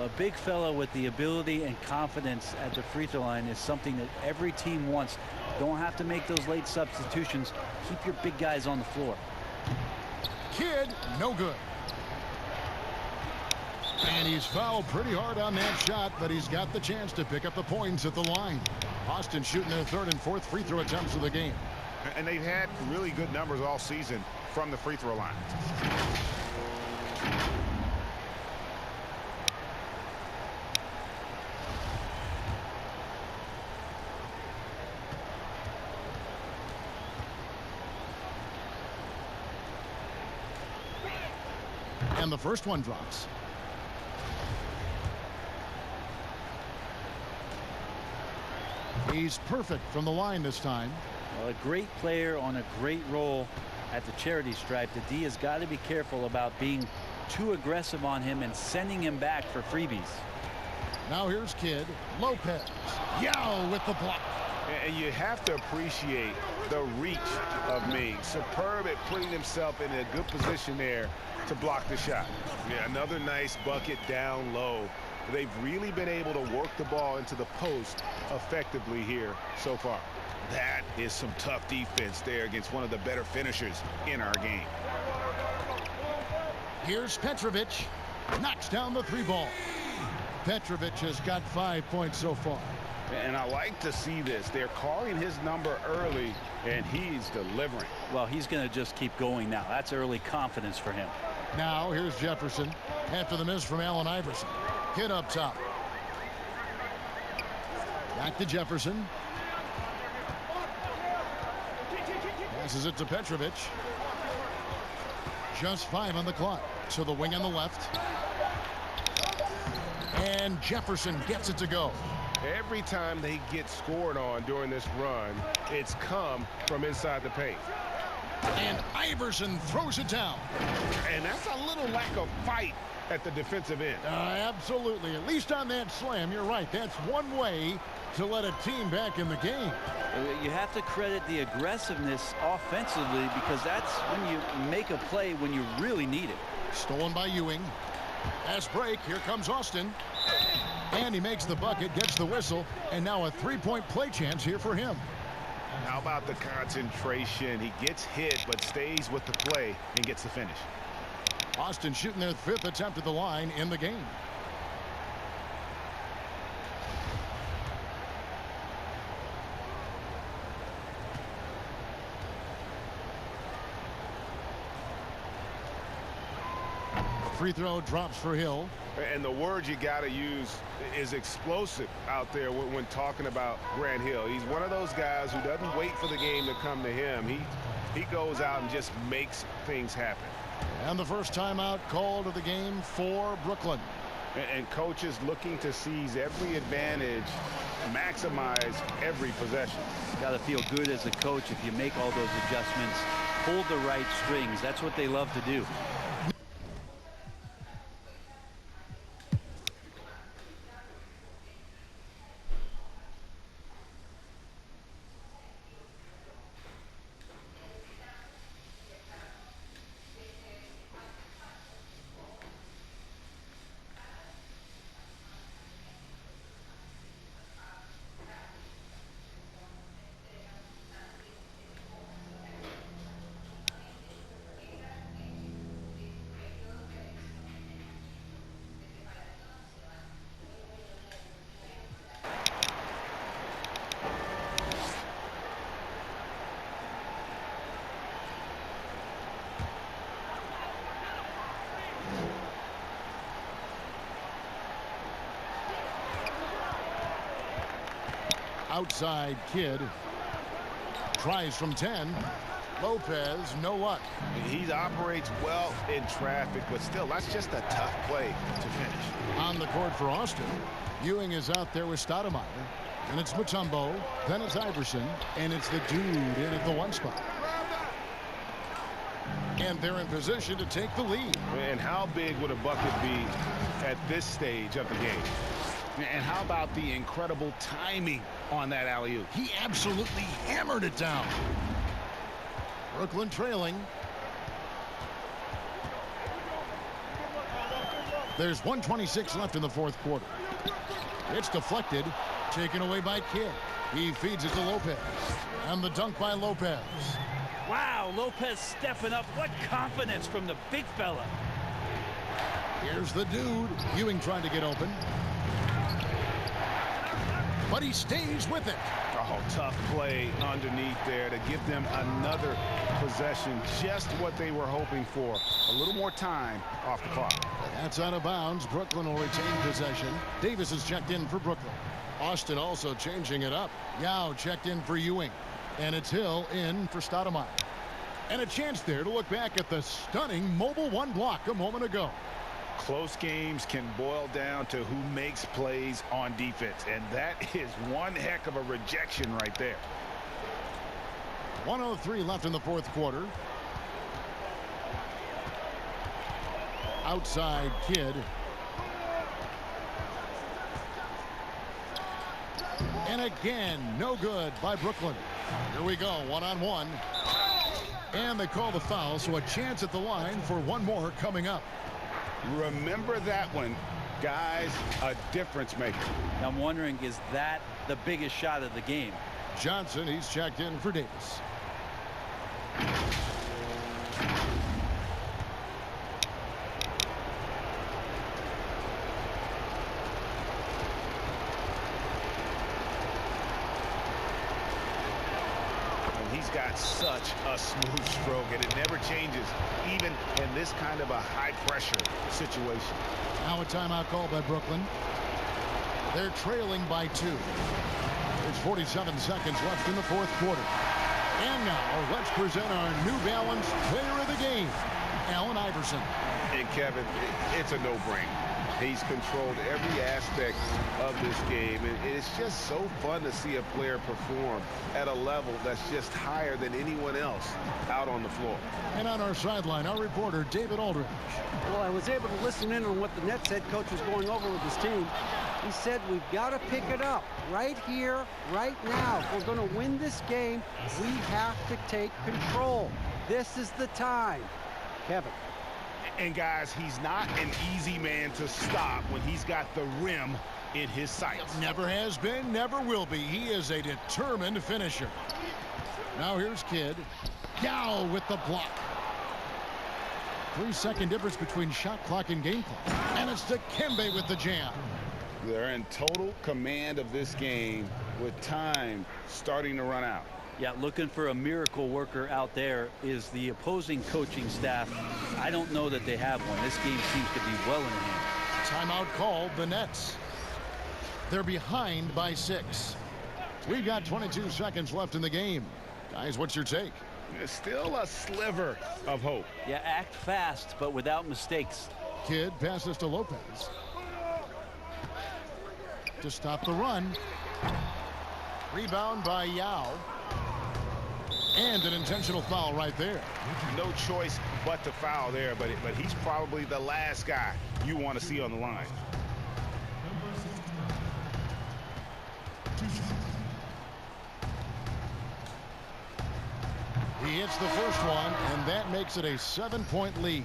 [SPEAKER 2] A big fellow with the ability and confidence at the free throw line is something that every team wants. Don't have to make those late substitutions. Keep your big guys on the floor.
[SPEAKER 1] Kidd, no good. And he's fouled pretty hard on that shot, but he's got the chance to pick up the points at the line. Austin shooting their third and fourth free throw attempts of the game.
[SPEAKER 14] And they've had really good numbers all season from the free throw line.
[SPEAKER 1] And the first one drops. He's perfect from the line this time.
[SPEAKER 2] Well, a great player on a great role at the charity stripe. The D has got to be careful about being too aggressive on him and sending him back for freebies.
[SPEAKER 1] Now here's Kidd. Lopez. Yao with the block.
[SPEAKER 3] And you have to appreciate the reach of Ming. Superb at putting himself in a good position there to block the shot. Yeah, another nice bucket down low. They've really been able to work the ball into the post effectively here so far. That is some tough defense there against one of the better finishers in our game.
[SPEAKER 1] Here's Petrovic. Knocks down the three ball. Petrovic has got 5 points so far.
[SPEAKER 14] And I like to see this. They're calling his number early, and he's delivering.
[SPEAKER 2] Well, he's going to just keep going now. That's early confidence for him.
[SPEAKER 1] Now here's Jefferson after the miss from Allen Iverson. Hit up top. Back to Jefferson. Passes it to Petrovic. Just 5 on the clock. So the wing on the left. And Jefferson gets it to go.
[SPEAKER 3] Every time they get scored on during this run, it's come from inside the paint.
[SPEAKER 1] And Iverson throws it down.
[SPEAKER 3] And that's a little lack of fight at the defensive end.
[SPEAKER 1] Absolutely. At least on that slam, you're right. That's one way to let a team back in the game.
[SPEAKER 2] You have to credit the aggressiveness offensively, because that's when you make a play when you really need it.
[SPEAKER 1] Stolen by Ewing. Pass break. Here comes Austin. And he makes the bucket, gets the whistle, and now a three-point play chance here for him.
[SPEAKER 3] How about the concentration? He gets hit but stays with the play and gets the finish.
[SPEAKER 1] Austin shooting their 5th attempt at the line in the game. Free throw drops for Hill.
[SPEAKER 3] And the word you got to use is explosive out there when talking about Grant Hill. He's one of those guys who doesn't wait for the game to come to him. He goes out and just makes things happen.
[SPEAKER 1] And the first timeout called of the game for Brooklyn.
[SPEAKER 3] And coaches looking to seize every advantage, maximize every possession.
[SPEAKER 2] Got to feel good as a coach if you make all those adjustments, pull the right strings. That's what they love to do.
[SPEAKER 1] Outside Kidd. Tries from 10. Lopez, no luck.
[SPEAKER 3] He operates well in traffic, but still, that's just a tough play to finish.
[SPEAKER 1] On the court for Austin. Ewing is out there with Stoudemire. And it's Mutombo. Then it's Iverson. And it's the dude in at the 1 spot. And they're in position to take the lead.
[SPEAKER 3] And how big would a bucket be at this stage of the game?
[SPEAKER 14] And how about the incredible timing on that alley-oop?
[SPEAKER 1] He absolutely hammered it down. Brooklyn trailing. There's 1:26 left in the fourth quarter. It's deflected, taken away by Kidd. He feeds it to Lopez. And the dunk by Lopez.
[SPEAKER 2] Wow, Lopez stepping up. What confidence from the big fella.
[SPEAKER 1] Here's the dude. Ewing trying to get open. But he stays with it.
[SPEAKER 3] Oh, tough play underneath there to give them another possession. Just what they were hoping for. A little more time off the clock.
[SPEAKER 1] That's out of bounds. Brooklyn will retain possession. Davis is checked in for Brooklyn. Austin also changing it up. Yao checked in for Ewing. And it's Hill in for Stoudemire. And a chance there to look back at the stunning mobile one block a moment ago.
[SPEAKER 14] Close games can boil down to who makes plays on defense, and that is one heck of a rejection right there.
[SPEAKER 1] 1:03 left in the fourth quarter. Outside Kidd. And again, no good by Brooklyn. Here we go, one-on-one. And they call the foul, so a chance at the line for one more coming up.
[SPEAKER 14] Remember that one, guys, a difference maker.
[SPEAKER 2] I'm wondering, is that the biggest shot of the game?
[SPEAKER 1] Johnson, he's checked in for Davis.
[SPEAKER 3] He's got such a smooth stroke, and it never changes, even in this kind of a high-pressure situation.
[SPEAKER 1] Now a timeout call by Brooklyn. They're trailing by 2. There's 47 seconds left in the fourth quarter. And now let's present our New Balance player of the game, Allen Iverson.
[SPEAKER 3] And Kevin, it's a no-brainer. He's controlled every aspect of this game, and it's just so fun to see a player perform at a level that's just higher than anyone else out on the floor.
[SPEAKER 1] And on our sideline, our reporter, David Aldridge.
[SPEAKER 11] Well, I was able to listen in on what the Nets head coach was going over with his team. He said we've got to pick it up right here, right now. If we're going to win this game, we have to take control. This is the time. Kevin.
[SPEAKER 3] And guys, he's not an easy man to stop when he's got the rim in his sights.
[SPEAKER 1] Never has been, never will be. He is a determined finisher. Now here's Kidd. Yao with the block. 3-second difference between shot clock and game clock. And it's Dikembe with the jam.
[SPEAKER 14] They're in total command of this game with time starting to run out.
[SPEAKER 2] Yeah, looking for a miracle worker out there is the opposing coaching staff. I don't know that they have one. This game seems to be well in hand.
[SPEAKER 1] Timeout called the Nets. They're behind by 6. We've got 22 seconds left in the game. Guys, what's your take?
[SPEAKER 3] There's still a sliver of hope.
[SPEAKER 2] Yeah, act fast, but without mistakes.
[SPEAKER 1] Kidd passes to Lopez. To stop the run. Rebound by Yao. And an intentional foul right there.
[SPEAKER 3] No choice but to foul there, but he's probably the last guy you want to see on the line.
[SPEAKER 1] He hits the first one, and that makes it a 7-point lead.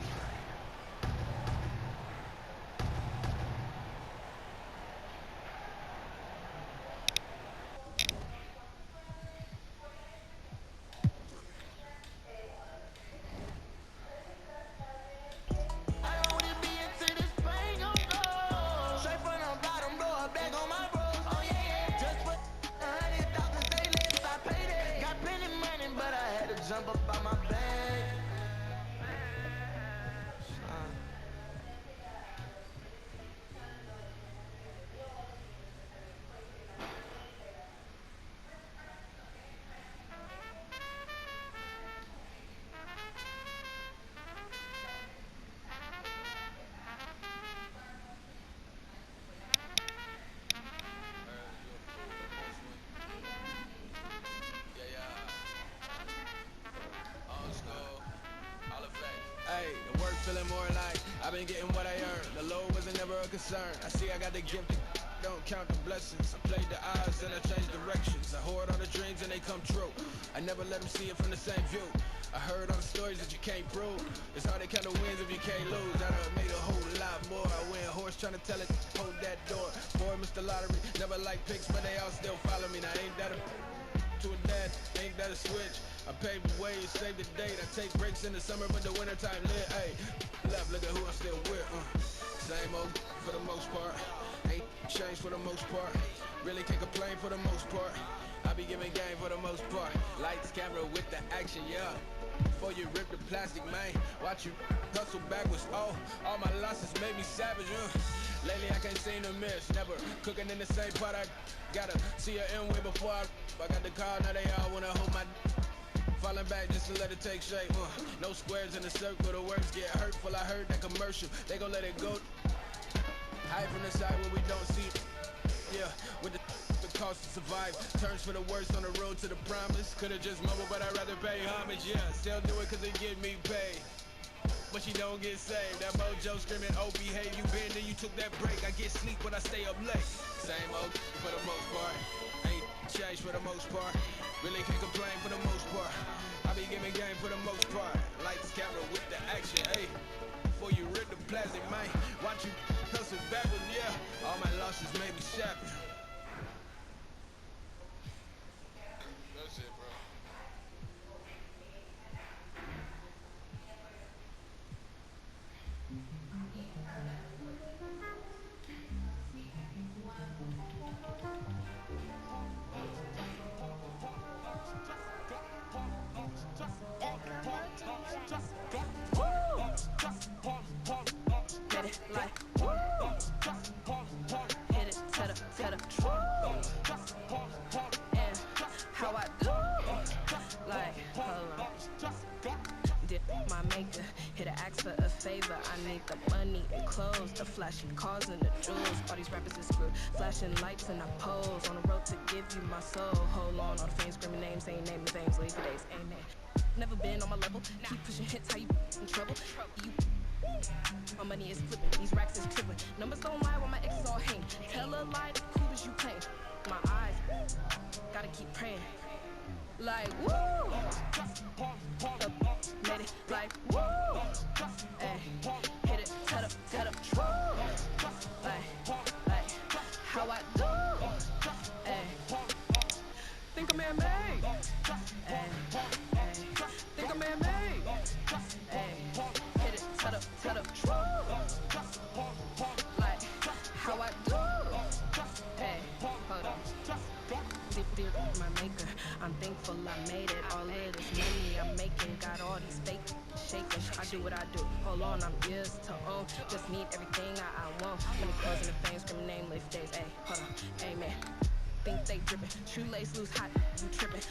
[SPEAKER 6] Feeling more like I've been getting what I earned. The low wasn't never a concern. I see I got the gift don't count the blessings. I played the odds and I changed directions. I hoard all the dreams and they come true. I never let them see it from the same view. I heard all the stories that you can't prove. It's hard to count the wins if you can't lose. I done made a whole lot more. I win horse trying to tell it, hold that door. Boy, Mr. Lottery, never like picks, but they all still follow me. Now ain't that a to a dad, ain't that a switch? I paved the way, save the date. I take breaks in the summer, but the wintertime lit. Hey, left, look at who I'm still with. Same old for the most part. Ain't changed for the most part. Really can't complain for the most part. I be giving game for the most part. Lights, camera with the action, yeah. Before you rip the plastic, man, watch you hustle backwards. Oh, all my losses made me savage. Lately I can't seem to miss. Never cooking in the same pot. I gotta see her in way before I got the car. Now they all wanna hold my falling back just to let it take shape. No squares in the circle. The words get hurtful. I heard that commercial. They gon' let it go. Hide from the side where we don't see it. Yeah, with the cost to survive. Turns for the worst on the road to the promise. Could've just mumbled, but I'd rather pay homage. Yeah, still do it cause they get me paid. But she don't get saved. That mojo screaming, oh, behave. You been there, you took that break. I get sleep, but I stay up late. Same old for the most part. Ain't changed for the most part. Really can't complain for the most part. I be giving game for the most part. Lights, camera with the action, hey. Before you rip the plastic, man, watch you hustle backwards, yeah. All my losses made me shatter. That's it, bro.
[SPEAKER 15] Get it like hit it to the and how I do like hold on. Did my maker hit an ask for a favor? I need the money and clothes, the flashy cars and the jewels. All these rappers is screwed, flashing lights and I pose on the road to give you my soul. Hold on, all the fans screaming names, ain't naming names, leave the days, amen. Never been on my level, keep pushing hits, how you in trouble? You my money is flipping, these racks is tripping. Numbers don't lie when my exes all hang. Tell a lie, the cool as you claim. My eyes, gotta keep praying. Like, woo! Made it like, woo! Ay, hit it, cut up, like, how I do? Ay, think I'm man-made. Ay, think I'm man-made. Ay, hit it, cut up, like, how I do? Ay, hold on. Dear my maker, I'm thankful I made it. All of this money I'm making, got all these fake shaking. I do what I do. Hold on, I'm years to own. Just need everything I want. Money clothes and the fame, screaming name, lift days. Ay, hold on, amen. Think they dripping. Shoelace loose hot, you tripping.